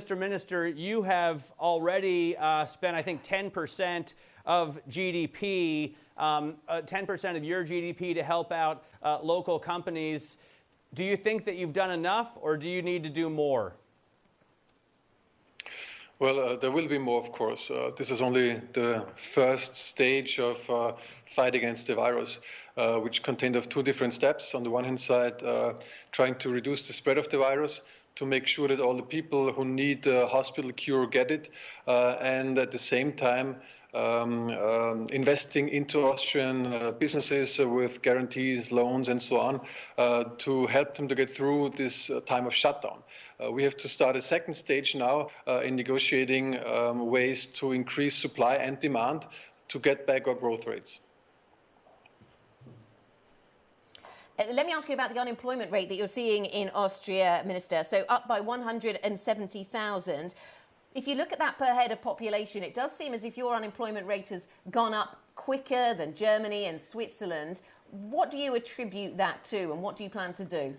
Mr. Minister, you have already spent, I think, 10% of GDP, 10% of your GDP to help out local companies. Do you think that you've done enough, or do you need to do more? Well, there will be more, of course. This is only the first stage of fight against the virus, which contained of two different steps. On the one hand side, trying to reduce the spread of the virus, to make sure that all the people who need a hospital cure get it, and at the same time investing into Austrian businesses with guarantees, loans, and so on, to help them to get through this time of shutdown. We have to start a second stage now in negotiating ways to increase supply and demand to get back our growth rates. Let me ask you about the unemployment rate that you're seeing in Austria, Minister. So up by 170,000. If you look at that per head of population, it does seem as if your unemployment rate has gone up quicker than Germany and Switzerland. What do you attribute that to, and what do you plan to do?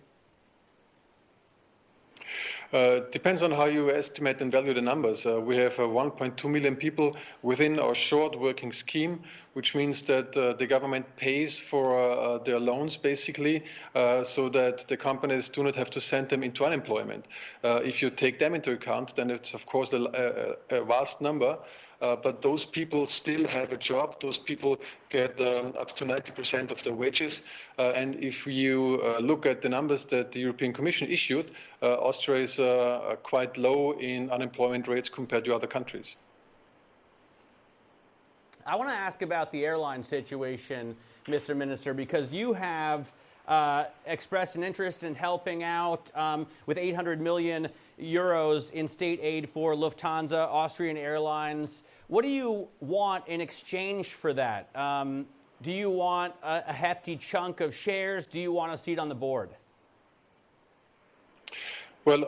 Depends on how you estimate and value the numbers. We have 1.2 million people within our short working scheme, which means that the government pays for their loans, basically, so that the companies do not have to send them into unemployment. If you take them into account, then it's, of course, a vast number. But those people still have a job. Those people get up to 90% of their wages. And if you look at the numbers that the European Commission issued, Austria is quite low in unemployment rates compared to other countries. I want to ask about the airline situation, Mr. Minister, because you have expressed an interest in helping out with 800 million euros in state aid for Lufthansa, Austrian Airlines. What do you want in exchange for that? Do you want a hefty chunk of shares? Do you want a seat on the board? Well,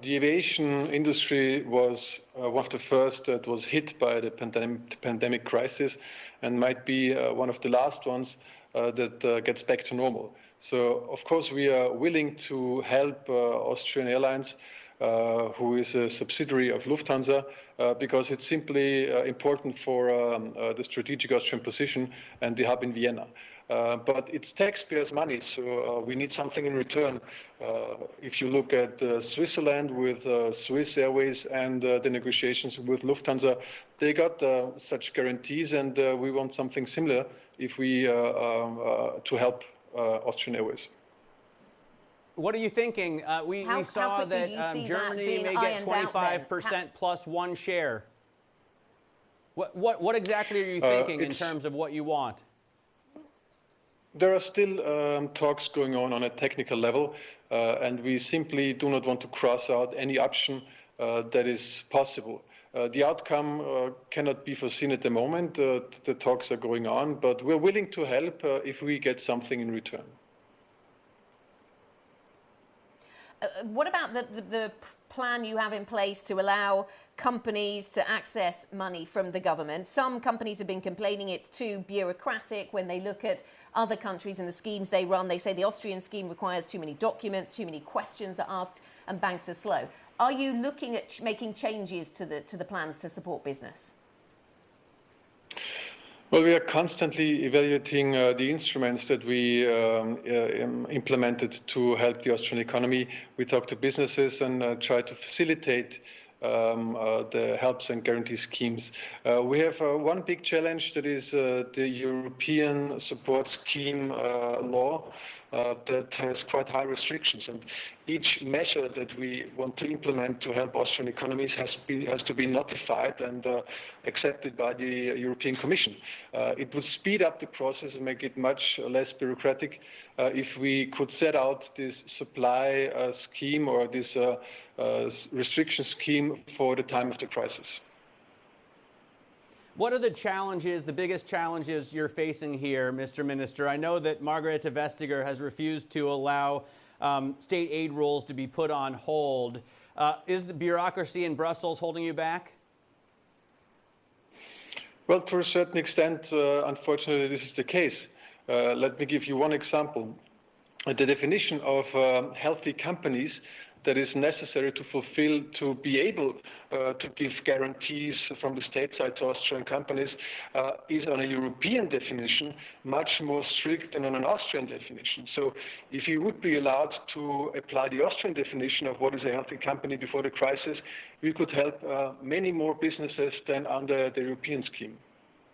the aviation industry was one of the first that was hit by the pandemic crisis, and might be one of the last ones that gets back to normal. So, of course, we are willing to help Austrian Airlines, who is a subsidiary of Lufthansa, because it's simply important for the strategic Austrian position and the hub in Vienna. But it's taxpayers' money, so we need something in return. If you look at Switzerland with Swiss Airways and the negotiations with Lufthansa, they got such guarantees, and we want something similar if we to help Austrian Airways. What are you thinking? We saw that Germany may get 25% plus one share. What exactly are you thinking in terms of what you want? There are still talks going on a technical level, and we simply do not want to cross out any option that is possible. The outcome cannot be foreseen at the moment. The talks are going on, but we're willing to help if we get something in return. What about the plan you have in place to allow companies to access money from the government? Some companies have been complaining it's too bureaucratic when they look at other countries and the schemes they run. They say the Austrian scheme requires too many documents, too many questions are asked, and banks are slow. Are you looking at making changes to the plans to support business? Well, we are constantly evaluating the instruments that we implemented to help the Austrian economy. We talk to businesses and try to facilitate the helps and guarantee schemes. We have one big challenge, that is the European support scheme law that has quite high restrictions, and each measure that we want to implement to help Austrian economies has to be notified and accepted by the European Commission. It would speed up the process and make it much less bureaucratic if we could set out this supply scheme or this restriction scheme for the time of the crisis. What are the challenges, the biggest challenges you're facing here, Mr. Minister? I know that Margrethe Vestager has refused to allow state aid rules to be put on hold. Is the bureaucracy in Brussels holding you back? Well, to a certain extent, unfortunately, this is the case. Let me give you one example. The definition of healthy companies that is necessary to fulfill, to be able to give guarantees from the state side to Austrian companies is on a European definition much more strict than on an Austrian definition. So if you would be allowed to apply the Austrian definition of what is a healthy company before the crisis, we could help many more businesses than under the European scheme.